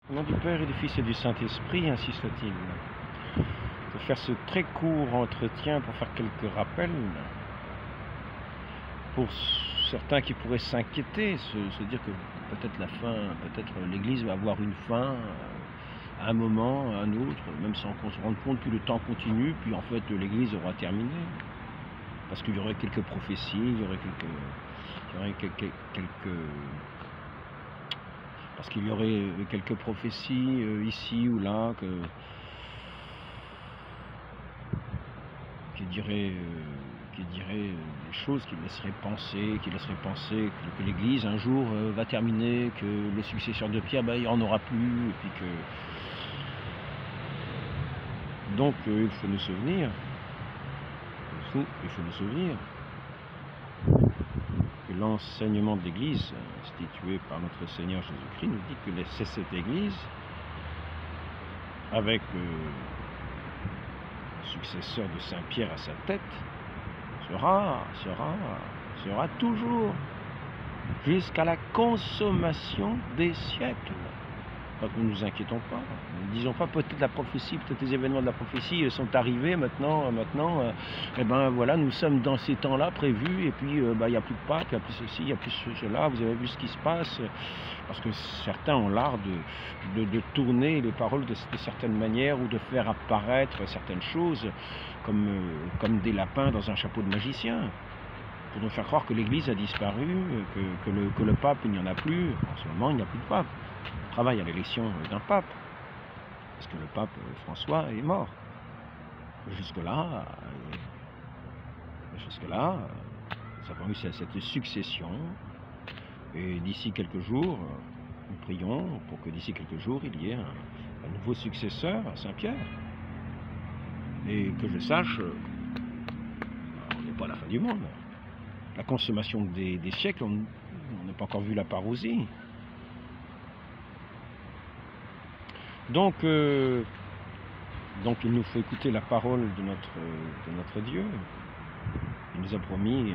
Au nom du Père et du Fils et du Saint-Esprit, insiste-t-il. De faire ce très court entretien pour faire quelques rappels. Pour certains qui pourraient s'inquiéter, se dire que peut-être la fin, peut-être l'Église va avoir une fin à un moment, à un autre, même sans qu'on se rende compte, puis le temps continue, puis en fait l'Église aura terminé. Parce qu'il y aurait quelques prophéties, parce qu'il y aurait quelques prophéties ici ou là qui diraient des choses qui laisseraient penser que l'Église un jour va terminer, que le successeur de Pierre, il n'y en aura plus, et puis que... Donc il faut nous souvenir, que l'enseignement de l'Église, institué par notre Seigneur Jésus-Christ, nous dit que c'est cette Église, avec le successeur de Saint Pierre à sa tête, sera toujours jusqu'à la consommation des siècles. Donc nous ne nous inquiétons pas, ne disons pas peut-être la prophétie, peut-être les événements de la prophétie sont arrivés maintenant, voilà, nous sommes dans ces temps-là prévus, et puis il n'y a plus de Pâques, il n'y a plus ceci, il n'y a plus cela, vous avez vu ce qui se passe, parce que certains ont l'art de tourner les paroles de certaines manières, ou de faire apparaître certaines choses comme des lapins dans un chapeau de magicien, pour nous faire croire que l'Église a disparu, que le pape, il n'y en a plus. En ce moment, il n'y a plus de pape. On travaille à l'élection d'un pape, parce que le pape François est mort. Jusque-là, nous avons eu cette succession, et d'ici quelques jours, nous prions pour que d'ici quelques jours, il y ait un nouveau successeur à Saint-Pierre. Et que je sache, on n'est pas à la fin du monde. La consommation des siècles, on n'a pas encore vu la parousie. Donc il nous faut écouter la parole de notre Dieu. Il nous a promis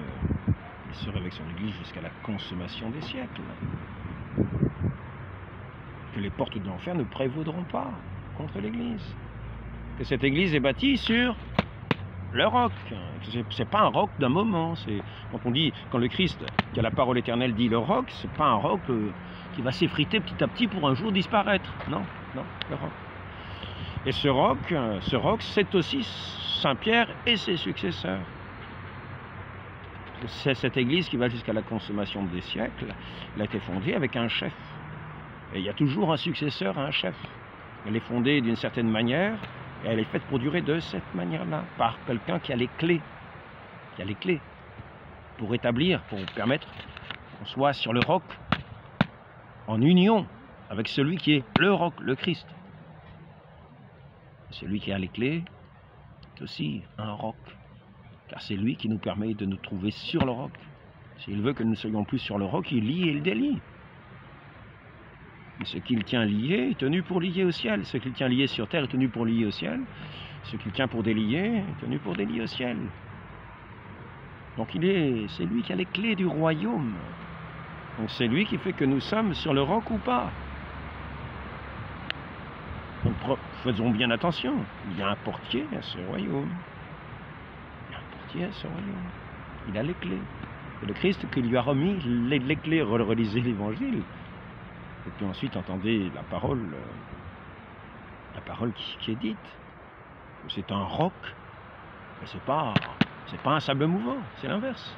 qu'il serait avec son Église jusqu'à la consommation des siècles. Que les portes de l'enfer ne prévaudront pas contre l'Église. Que cette Église est bâtie sur le roc. C'est pas un roc d'un moment. Quand le Christ, qui a la parole éternelle, dit le roc, c'est pas un roc qui va s'effriter petit à petit pour un jour disparaître. Non, le roc. Et ce roc, c'est aussi Saint-Pierre et ses successeurs. C'est cette Église qui va jusqu'à la consommation des siècles. Elle a été fondée avec un chef. Et il y a toujours un successeur à un chef. Elle est fondée d'une certaine manière, et elle est faite pour durer de cette manière-là, par quelqu'un qui a les clés. Pour établir, pour permettre qu'on soit sur le roc, en union avec celui qui est le roc, le Christ. Celui qui a les clés est aussi un roc, car c'est lui qui nous permet de nous trouver sur le roc. S'il veut que nous ne soyons plus sur le roc, il lie et il délie. Et ce qu'il tient lié est tenu pour lier au ciel. Ce qu'il tient lié sur terre est tenu pour lier au ciel. Ce qu'il tient pour délier est tenu pour délier au ciel. Donc c'est lui qui a les clés du royaume. Donc c'est lui qui fait que nous sommes sur le roc ou pas. Donc faisons bien attention. Il y a un portier à ce royaume. Il a les clés. C'est le Christ qui lui a remis les clés. Relisez l'Évangile. Et puis ensuite, entendez la parole qui est dite. C'est un roc, mais c'est pas un sable mouvant, c'est l'inverse.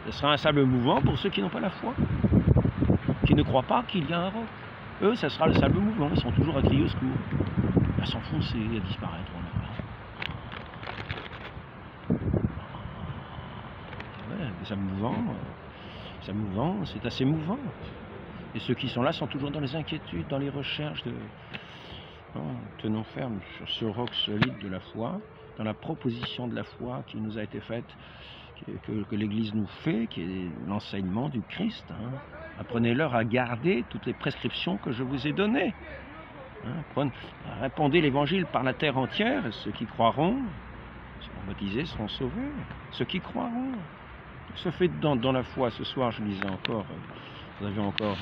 Ce sera un sable mouvant pour ceux qui n'ont pas la foi, qui ne croient pas qu'il y a un roc. Eux, ça sera le sable mouvant, ils sont toujours à crier au secours, à s'enfoncer, à disparaître. Les sables mouvants, c'est assez mouvant. Et ceux qui sont là sont toujours dans les inquiétudes, dans les recherches de... Non, tenons ferme sur ce roc solide de la foi, dans la proposition de la foi qui nous a été faite, que l'Église nous fait, qui est l'enseignement du Christ. Apprenez-leur à garder toutes les prescriptions que je vous ai données. Répandez l'Évangile par la terre entière, et ceux qui croiront, seront baptisés, seront sauvés. Ceux qui croiront. Ce fait dans la foi, ce soir, je lisais encore... Nous avions encore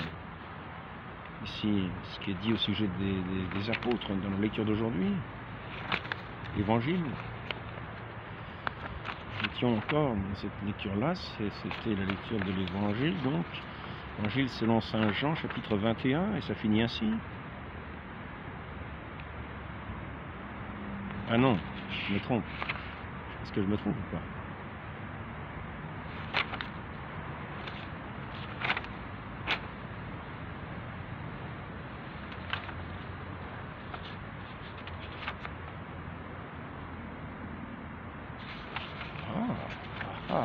ici ce qui est dit au sujet des apôtres dans la lecture d'aujourd'hui, l'Évangile. Nous étions encore dans cette lecture-là, c'était la lecture de l'Évangile, donc, Évangile selon Saint Jean, chapitre 21, et ça finit ainsi. Ah non, je me trompe. Est-ce que je me trompe ou pas?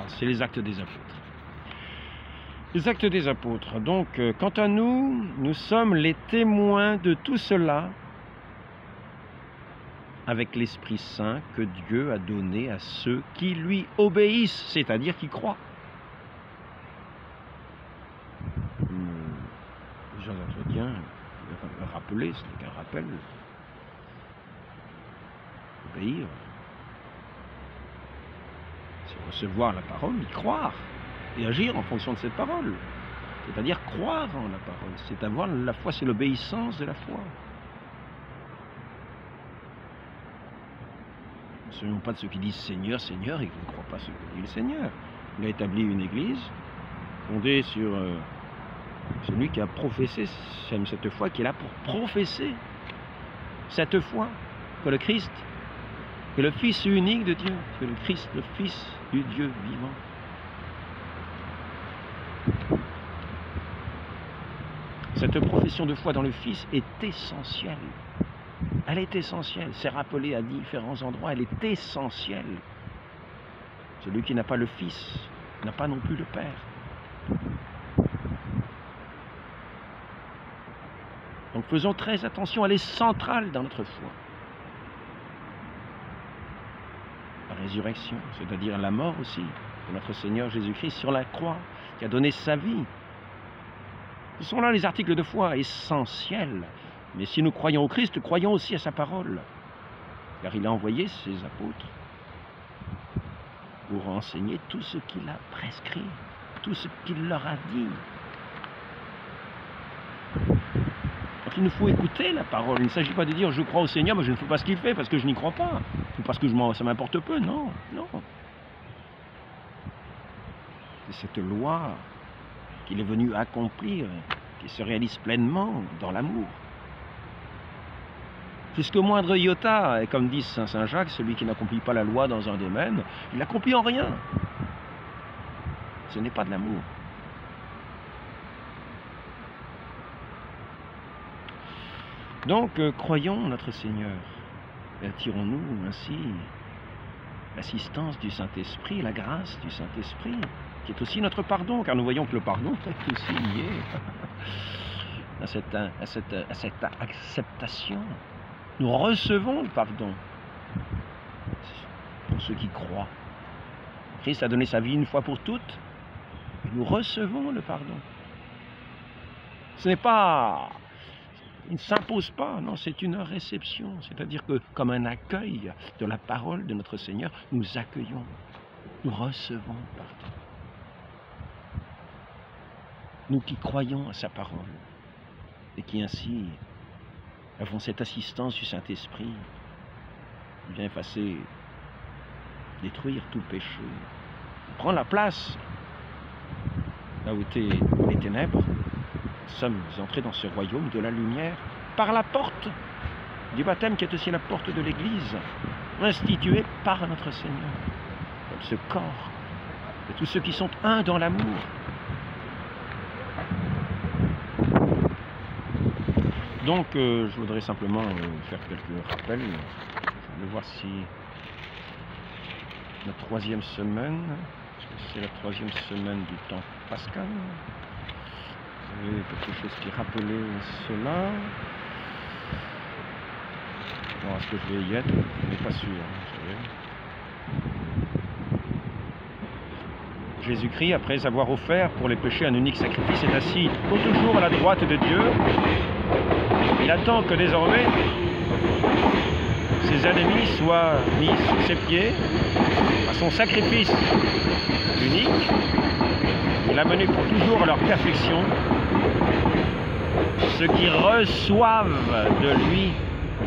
C'est les Actes des Apôtres. Les Actes des Apôtres. Donc, quant à nous, nous sommes les témoins de tout cela avec l'Esprit Saint que Dieu a donné à ceux qui lui obéissent, c'est-à-dire qui croient. Jean d'Entretien, rappeler, ce n'est qu'un rappel. Obéir, c'est recevoir la parole, y croire, et agir en fonction de cette parole. C'est-à-dire croire en la parole, c'est avoir la foi, c'est l'obéissance de la foi. Ne soyons pas de ceux qui disent Seigneur, Seigneur, et qui ne croient pas ce que dit le Seigneur. Il a établi une église fondée sur celui qui a professé cette foi, qui est là pour professer cette foi, que le Christ est le Fils unique de Dieu, que le Christ, le Fils du Dieu vivant. Cette profession de foi dans le Fils est essentielle. Elle est essentielle. C'est rappelé à différents endroits. Elle est essentielle. Celui qui n'a pas le Fils n'a pas non plus le Père. Donc faisons très attention. Elle est centrale dans notre foi. La résurrection, c'est-à-dire la mort aussi de notre Seigneur Jésus-Christ sur la croix, qui a donné sa vie. Ce sont là les articles de foi essentiels. Mais si nous croyons au Christ, croyons aussi à sa parole. Car il a envoyé ses apôtres pour enseigner tout ce qu'il a prescrit, tout ce qu'il leur a dit. Donc il nous faut écouter la parole. Il ne s'agit pas de dire je crois au Seigneur, mais je ne fais pas ce qu'il fait parce que je n'y crois pas. Ou parce que ça m'importe peu. Non, non. C'est cette loi qu'il est venu accomplir, qui se réalise pleinement dans l'amour. Jusqu'au moindre iota, et comme dit Saint Jacques, celui qui n'accomplit pas la loi dans un domaine, il l'accomplit en rien. Ce n'est pas de l'amour. Donc, croyons notre Seigneur, et attirons-nous ainsi l'assistance du Saint-Esprit, la grâce du Saint-Esprit, qui est aussi notre pardon, car nous voyons que le pardon est aussi lié à cette acceptation. Nous recevons le pardon pour ceux qui croient. Christ a donné sa vie une fois pour toutes, et nous recevons le pardon. Ce n'est pas... Il ne s'impose pas, non, c'est une réception. C'est-à-dire que, comme un accueil de la parole de notre Seigneur, nous accueillons, nous recevons le pardon. Nous qui croyons à sa parole, et qui ainsi avons cette assistance du Saint-Esprit, qui vient effacer, détruire tout péché, prendre la place là où étaient les ténèbres. Nous sommes entrés dans ce royaume de la lumière par la porte du baptême qui est aussi la porte de l'Église, instituée par notre Seigneur, comme ce corps de tous ceux qui sont un dans l'amour. Donc, je voudrais simplement faire quelques rappels. Je vais voir si la troisième semaine, c'est la troisième semaine du temps pascal. Vous avez quelque chose qui rappelait cela. Bon, est-ce que je vais y être? Je n'ai pas sûr. Jésus-Christ, après avoir offert pour les péchés un unique sacrifice, est assis pour toujours à la droite de Dieu. Il attend que désormais ses ennemis soient mis sous ses pieds à son sacrifice unique. Il a mené pour toujours à leur perfection. ceux qui reçoivent de lui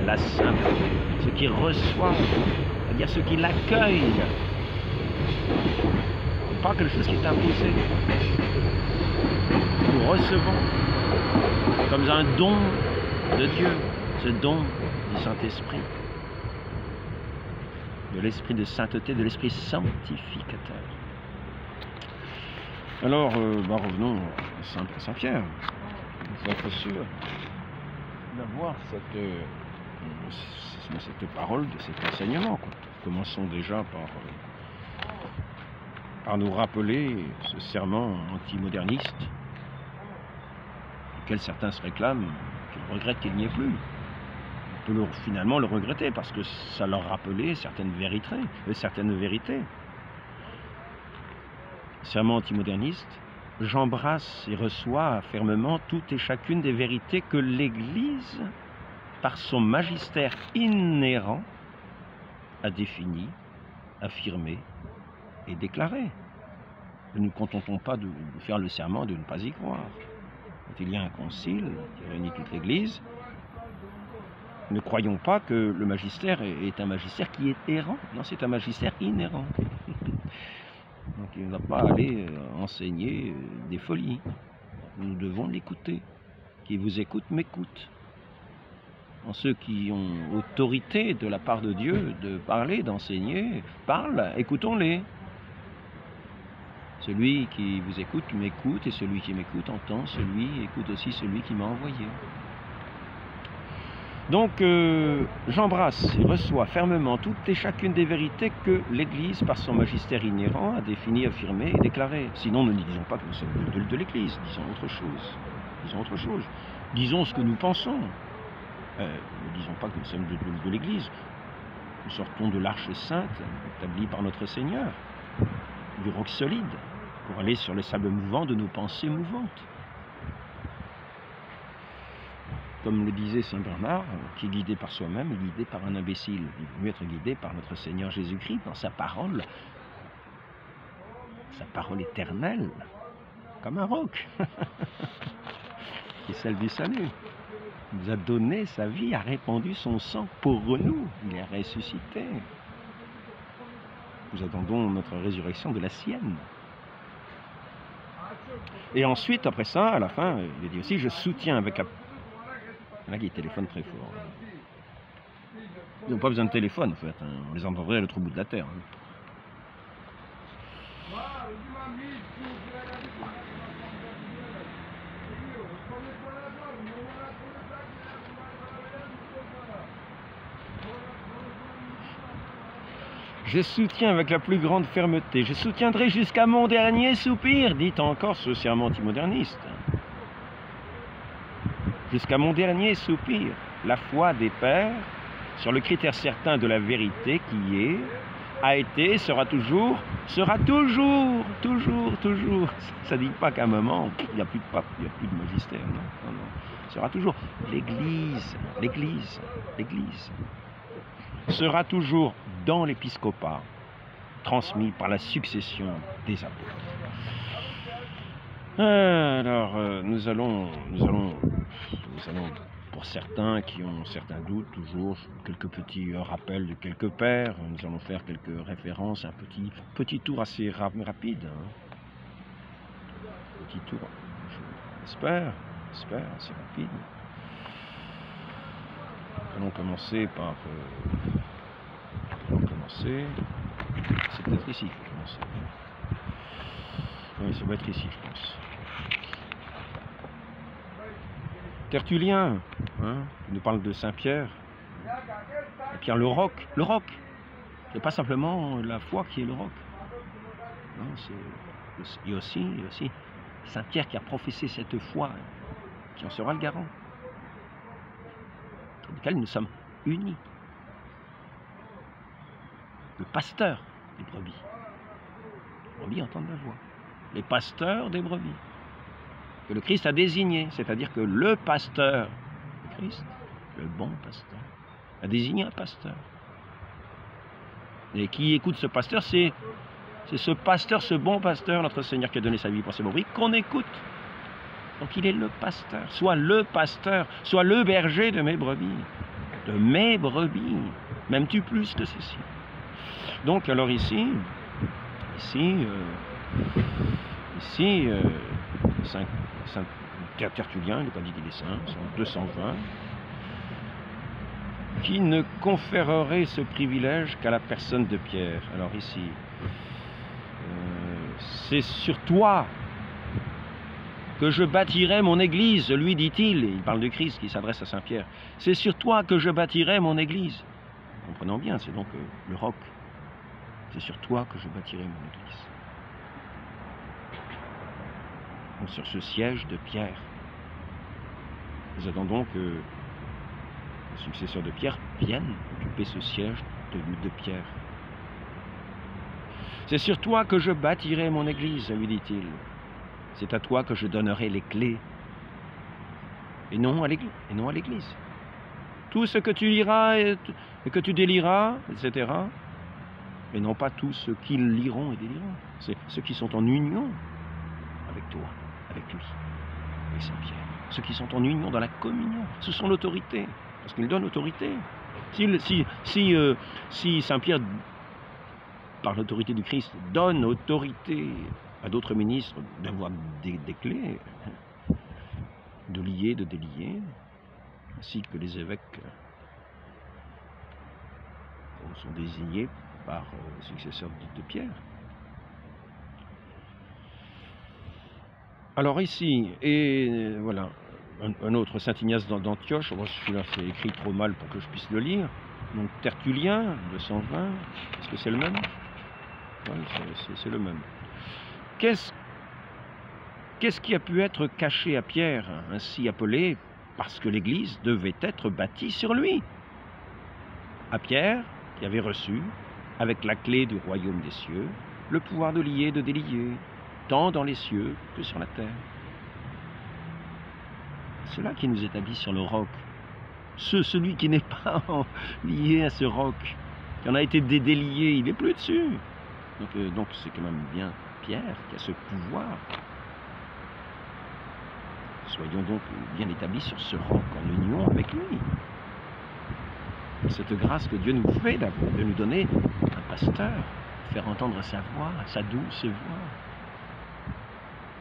la sainteté, ceux qui reçoivent, c'est-à-dire ceux qui l'accueillent. Pas quelque chose qui est imposé. Nous recevons comme un don de Dieu, ce don du Saint-Esprit, de l'esprit de sainteté, de l'esprit sanctificateur. Alors, revenons à Saint-Pierre. Il faut être sûr d'avoir cette parole, de cet enseignement. Commençons déjà par nous rappeler ce serment antimoderniste, auquel certains se réclament, qu'ils regrettent qu'il n'y ait plus. On peut finalement le regretter parce que ça leur rappelait certaines vérités. Serment antimoderniste, j'embrasse et reçois fermement toutes et chacune des vérités que l'Église, par son magistère inhérent, a définies, affirmées et déclarées. Ne nous contentons pas de faire le serment de ne pas y croire. Quand il y a un concile qui réunit toute l'Église, ne croyons pas que le magistère est un magistère qui est errant. Non, c'est un magistère inhérent. Donc il ne va pas aller enseigner des folies. Nous devons l'écouter. Qui vous écoute, m'écoute. Ceux qui ont autorité de la part de Dieu de parler, d'enseigner, parlent, écoutons-les. Celui qui vous écoute m'écoute, et celui qui m'écoute entend, écoute aussi celui qui m'a envoyé. Donc, j'embrasse et reçois fermement toutes et chacune des vérités que l'Église, par son magistère inhérent, a définies, affirmées et déclarées. Sinon, ne disons pas que nous sommes de l'Église, disons autre chose. Disons ce que nous pensons. Ne disons pas que nous sommes de l'Église. Nous sortons de l'arche sainte, établie par notre Seigneur, du roc solide, pour aller sur les sables mouvants de nos pensées mouvantes. Comme le disait Saint Bernard, qui est guidé par soi-même est guidé par un imbécile. Il vaut mieux être guidé par notre Seigneur Jésus-Christ dans sa parole éternelle, comme un roc, qui est celle du salut. Il nous a donné sa vie, a répandu son sang pour nous. Il est ressuscité. Nous attendons notre résurrection de la sienne. Et ensuite, après ça, à la fin, il dit aussi, je soutiens avec la... Là, qui téléphone très fort. Ils n'ont pas besoin de téléphone, en fait. On les entendrait à l'autre bout de la terre. Je soutiens avec la plus grande fermeté, je soutiendrai jusqu'à mon dernier soupir, dit encore ce serment antimoderniste. Jusqu'à mon dernier soupir, la foi des pères sur le critère certain de la vérité qui est, a été, sera toujours, toujours. Ça ne dit pas qu'à un moment, il n'y a plus de pape, il n'y a plus de magistère, non. Sera toujours l'Église sera toujours dans l'épiscopat, transmis par la succession des apôtres. Alors, nous allons, pour certains qui ont certains doutes, toujours quelques petits rappels de quelques pères, nous allons faire quelques références, un petit tour assez rapide. Petit tour, j'espère, assez rapide. Nous allons commencer par... c'est peut-être ici qu'il faut commencer. Oui, ça va être ici, je pense. Tertullien, qui nous parle de Saint-Pierre. Pierre le roc. Le roc, c'est pas simplement la foi qui est le roc. Non, il y a aussi Saint-Pierre qui a professé cette foi, qui en sera le garant, dans lequel nous sommes unis. Le pasteur des brebis. Les brebis entendent la voix. Les pasteurs des brebis. Que le Christ a désigné, c'est-à-dire que le pasteur, le Christ, le bon pasteur, a désigné un pasteur. Et qui écoute ce pasteur, c'est ce pasteur, ce bon pasteur, notre Seigneur qui a donné sa vie pour ses brebis, qu'on écoute. Donc il est le pasteur, soit le berger de mes brebis. De mes brebis. M'aimes-tu plus que ceci? Donc alors ici, Tertullien, il n'est pas dit qu'il est saint, c'est en 220, qui ne conférerait ce privilège qu'à la personne de Pierre. Alors ici, c'est sur toi que je bâtirai mon église, lui dit-il, et il parle de Christ qui s'adresse à Saint Pierre. C'est sur toi que je bâtirai mon église. Comprenons bien, c'est donc le roc. C'est sur toi que je bâtirai mon église. Donc sur ce siège de Pierre. Nous attendons que le successeur de Pierre vienne occuper ce siège de Pierre. C'est sur toi que je bâtirai mon église, lui dit-il. C'est à toi que je donnerai les clés. Et non à l'église. Tout ce que tu liras et que tu déliras, etc. Mais non pas tous ceux qui liront et déliront. C'est ceux qui sont en union avec toi, avec lui, avec Saint-Pierre. Ceux qui sont en union dans la communion. Ce sont l'autorité, parce qu'il donne l'autorité. Si Saint-Pierre, par l'autorité du Christ, donne autorité à d'autres ministres d'avoir des clés, de lier, de délier, ainsi que les évêques sont désignés par le successeur de Pierre. Alors ici, et voilà, un autre, Saint Ignace d'Antioche, celui-là c'est écrit trop mal pour que je puisse le lire, donc Tertullien, 220, est-ce que c'est le même? Oui, c'est le même. Qu'est-ce qui a pu être caché à Pierre, ainsi appelé, parce que l'Église devait être bâtie sur lui? À Pierre, qui avait reçu, avec la clé du royaume des cieux, le pouvoir de lier et de délier, tant dans les cieux que sur la terre. C'est là qui nous établit sur le roc. Celui qui n'est pas lié à ce roc, qui en a été délié, il n'est plus dessus. Donc c'est quand même bien Pierre qui a ce pouvoir. Soyons donc bien établis sur ce roc, en union avec lui. Cette grâce que Dieu nous fait de nous donner un pasteur, faire entendre sa voix, sa douce voix.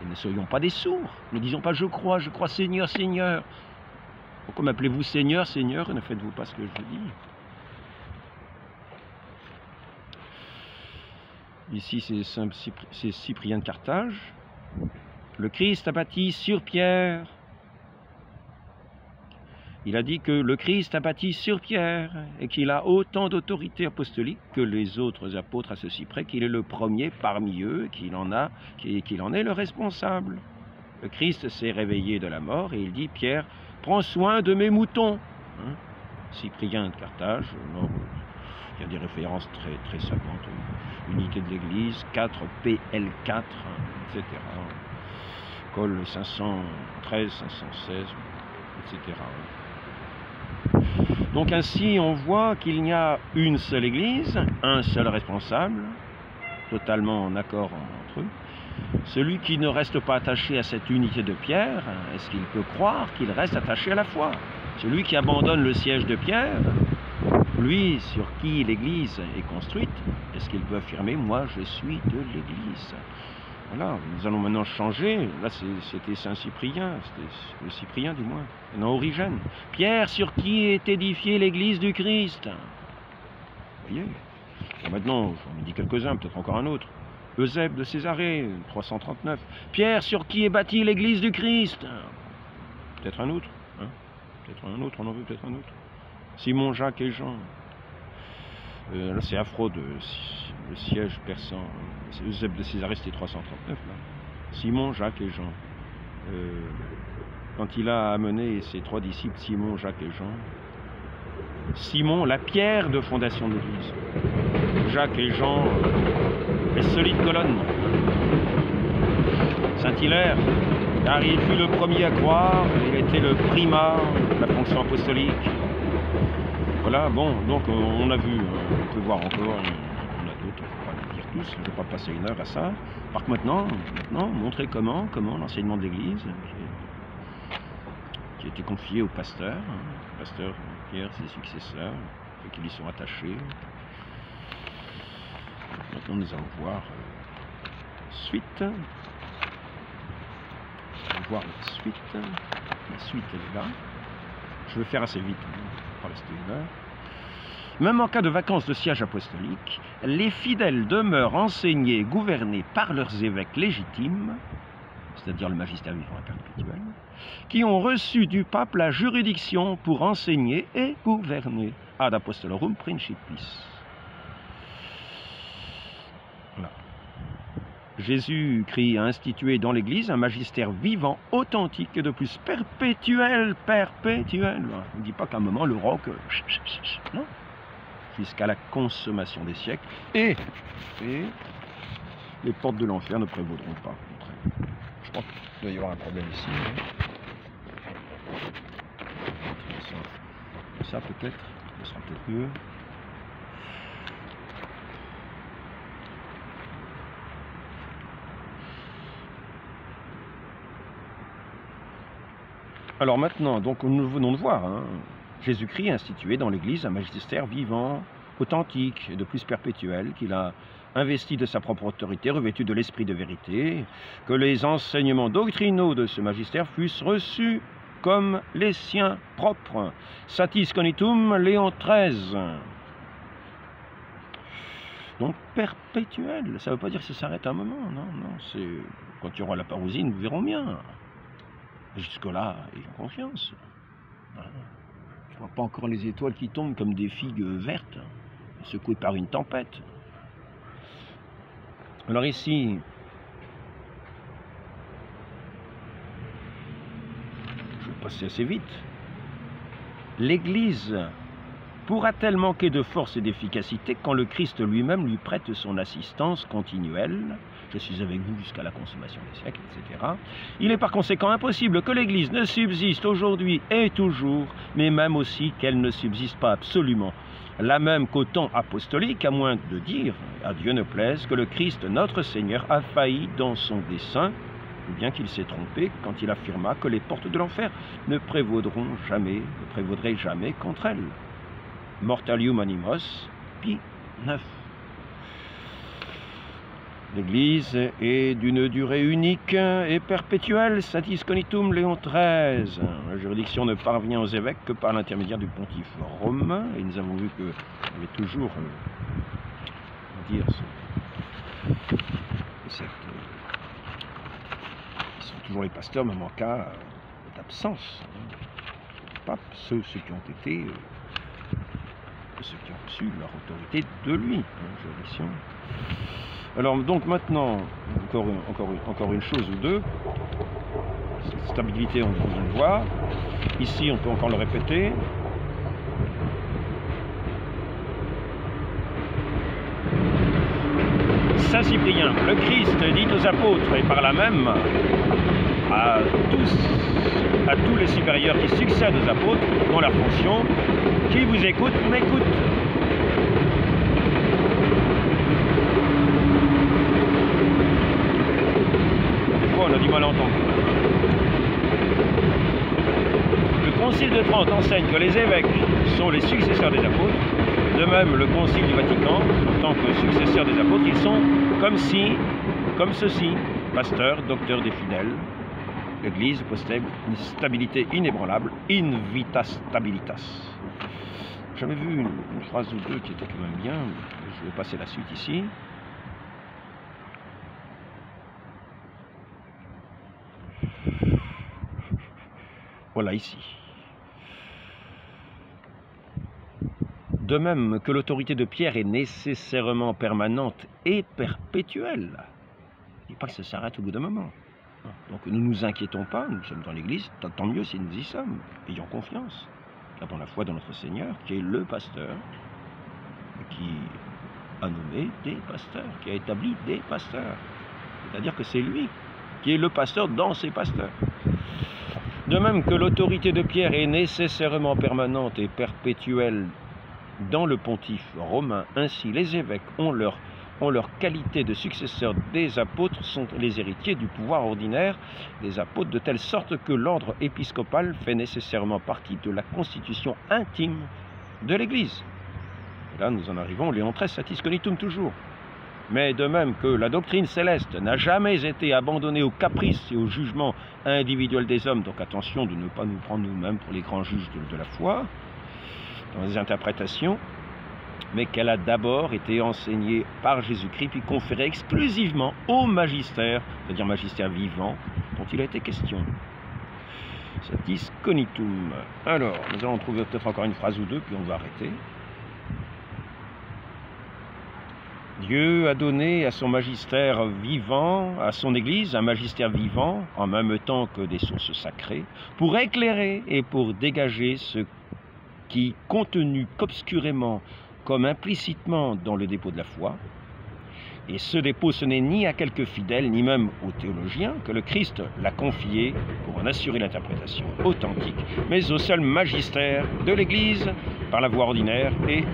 Et ne soyons pas des sourds. Ne disons pas je crois, Seigneur, Seigneur. Pourquoi m'appelez-vous Seigneur, Seigneur, et ne faites-vous pas ce que je dis? Ici, c'est Cyprien de Carthage. Le Christ a bâti sur Pierre. Il a dit que le Christ a bâti sur Pierre et qu'il a autant d'autorité apostolique que les autres apôtres, à ceci près qu'il est le premier parmi eux, qu'il en est le responsable. Le Christ s'est réveillé de la mort et il dit, Pierre, prends soin de mes moutons. Cyprien de Carthage, il y a des références très savantes, unité de l'Église, 4 PL4, etc. Col 513, 516, etc. Donc ainsi, on voit qu'il n'y a une seule Église, un seul responsable, totalement en accord entre eux. Celui qui ne reste pas attaché à cette unité de Pierre, est-ce qu'il peut croire qu'il reste attaché à la foi? Celui qui abandonne le siège de Pierre, lui sur qui l'Église est construite, est-ce qu'il peut affirmer « moi je suis de l'Église » ? Voilà, nous allons maintenant changer. Là, c'était Saint Cyprien, c'était le Cyprien du moins, non Origène. Pierre sur qui est édifiée l'Église du Christ. Vous voyez? Et maintenant, j'en ai dit quelques-uns, peut-être encore un autre. Eusèbe de Césarée, 339. Pierre sur qui est bâtie l'Église du Christ. Peut-être un autre. Hein? Peut-être un autre, on en veut peut-être un autre. Simon, Jacques et Jean. Là, c'est Aphrodite, le siège persan. Eusèbe de Césarée, c'était 339. Là. Simon, Jacques et Jean. Quand il a amené ses 3 disciples, Simon, Jacques et Jean, Simon, la pierre de fondation de l'Église. Jacques et Jean, les solides colonnes. Saint-Hilaire, car il fut le premier à croire, il était le primat de la fonction apostolique. Voilà, bon, donc on a vu, on peut voir encore, on a d'autres, on va pas les dire tous, je ne vais pas passer une heure à ça. Par contre maintenant montrer comment l'enseignement de l'Église, qui a été confié au pasteur, pasteur Pierre, ses successeurs, ceux qui lui sont attachés. Maintenant nous allons voir suite. Nous allons voir la suite. La suite elle est là. Je vais faire assez vite, on va pas rester une heure. Même en cas de vacances de siège apostolique, les fidèles demeurent enseignés et gouvernés par leurs évêques légitimes, c'est-à-dire le magistère vivant et perpétuel, qui ont reçu du pape la juridiction pour enseigner et gouverner. Ad apostolorum principis. Voilà. Jésus-Christ a institué dans l'Église un magistère vivant, authentique et de plus perpétuel. On ne dit pas qu'à un moment le roc, non, jusqu'à la consommation des siècles, et les portes de l'enfer ne prévaudront pas. Je pense qu'il doit y avoir un problème ici. Ça peut-être, ce sera peut-être mieux. Alors maintenant, donc nous venons de voir, Jésus-Christ a institué dans l'Église un magistère vivant, authentique et de plus perpétuel, qu'il a investi de sa propre autorité, revêtu de l'esprit de vérité, que les enseignements doctrinaux de ce magistère fussent reçus comme les siens propres. Satis conitum Léon XIII. Donc perpétuel, ça ne veut pas dire que ça s'arrête à un moment, non, c'est quand il y aura la parousie, nous verrons bien. Jusque-là, ayons confiance. Je ne vois pas encore les étoiles qui tombent comme des figues vertes, secouées par une tempête. Alors ici, je vais passer assez vite. L'Église pourra-t-elle manquer de force et d'efficacité quand le Christ lui-même lui prête son assistance continuelle? Je suis avec vous jusqu'à la consommation des siècles, etc. Il est par conséquent impossible que l'Église ne subsiste aujourd'hui et toujours, mais même aussi qu'elle ne subsiste pas absolument. La même qu'au temps apostolique, à moins de dire, à Dieu ne plaise, que le Christ, notre Seigneur, a failli dans son dessein, ou bien qu'il s'est trompé quand il affirma que les portes de l'enfer ne prévaudraient jamais contre elle. Mortalium animos, Pie IX. L'Église est d'une durée unique et perpétuelle, satis conitum Léon XIII. La juridiction ne parvient aux évêques que par l'intermédiaire du pontife romain, et nous avons vu qu'il y avait toujours, ils sont toujours les pasteurs, même en cas d'absence. Les papes, ceux qui ont été, ceux qui ont reçu leur autorité de lui, juridiction. Alors donc maintenant, encore une chose ou deux, cette stabilité on vient de le voir, ici on peut encore le répéter. Saint Cyprien, le Christ dit aux apôtres et par là même à tous les supérieurs qui succèdent aux apôtres dans leur fonction, qui vous écoute, m'écoute. On a du mal à entendre. Le Concile de Trente enseigne que les évêques sont les successeurs des apôtres. De même, le Concile du Vatican, en tant que successeurs des apôtres, ils sont comme ceci, pasteurs, docteurs des fidèles. L'Église possède une stabilité inébranlable, in vita stabilitas. J'avais vu une phrase ou deux qui était quand même bien. Je vais passer la suite ici. Voilà ici. De même que l'autorité de Pierre est nécessairement permanente et perpétuelle. Je ne dis pas que ça s'arrête au bout d'un moment. Donc ne nous inquiétons pas, nous sommes dans l'Église, tant mieux si nous y sommes. Ayons confiance. Gardons la foi dans notre Seigneur, qui est le pasteur, qui a nommé des pasteurs, qui a établi des pasteurs. C'est-à-dire que c'est lui qui est le pasteur dans ses pasteurs. De même que l'autorité de Pierre est nécessairement permanente et perpétuelle dans le pontife romain, ainsi les évêques ont leur en leur qualité de successeurs des apôtres, sont les héritiers du pouvoir ordinaire des apôtres, de telle sorte que l'ordre épiscopal fait nécessairement partie de la constitution intime de l'Église. Et là, nous en arrivons, Léon XIII, satis cognitum toujours. Mais de même que la doctrine céleste n'a jamais été abandonnée aux caprices et au jugement individuel des hommes, donc attention de ne pas nous prendre nous-mêmes pour les grands juges de la foi, dans les interprétations, mais qu'elle a d'abord été enseignée par Jésus-Christ, puis conférée exclusivement au magistère, c'est-à-dire magistère vivant, dont il a été question. Satis cognitum. Alors, nous allons trouver peut-être encore une phrase ou deux, puis on va arrêter. Dieu a donné à son magistère vivant, à son Église, un magistère vivant, en même temps que des sources sacrées, pour éclairer et pour dégager ce qui, contenu qu'obscurément comme implicitement dans le dépôt de la foi, et ce dépôt, ce n'est ni à quelques fidèles, ni même aux théologiens, que le Christ l'a confié pour en assurer l'interprétation authentique, mais au seul magistère de l'Église, par la voie ordinaire et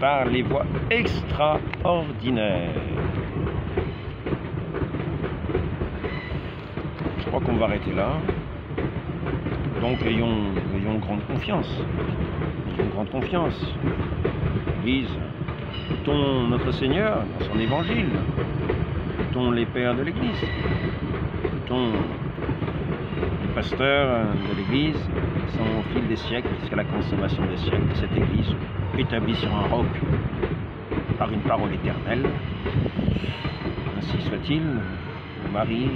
par les voies extraordinaires. Je crois qu'on va arrêter là. Donc ayons grande confiance. Ayons grande confiance. L'Église, écoutons notre Seigneur dans son évangile. Écoutons les pères de l'Église. Écoutons les pasteurs de l'Église qui sont au fil des siècles, jusqu'à la consommation des siècles, cette Église établie sur un roc par une parole éternelle. Ainsi soit-il. Marie,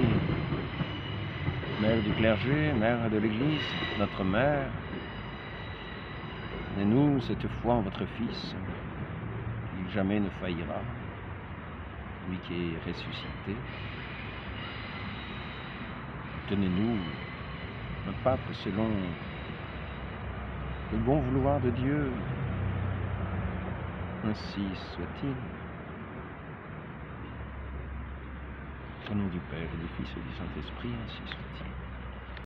mère du clergé, mère de l'Église, notre mère, donnez-nous cette foi en votre Fils, qui jamais ne faillira, lui qui est ressuscité. Tenez-nous un pape selon le bon vouloir de Dieu. Ainsi soit-il. Au nom du Père et du Fils et du Saint-Esprit, ainsi soit-il.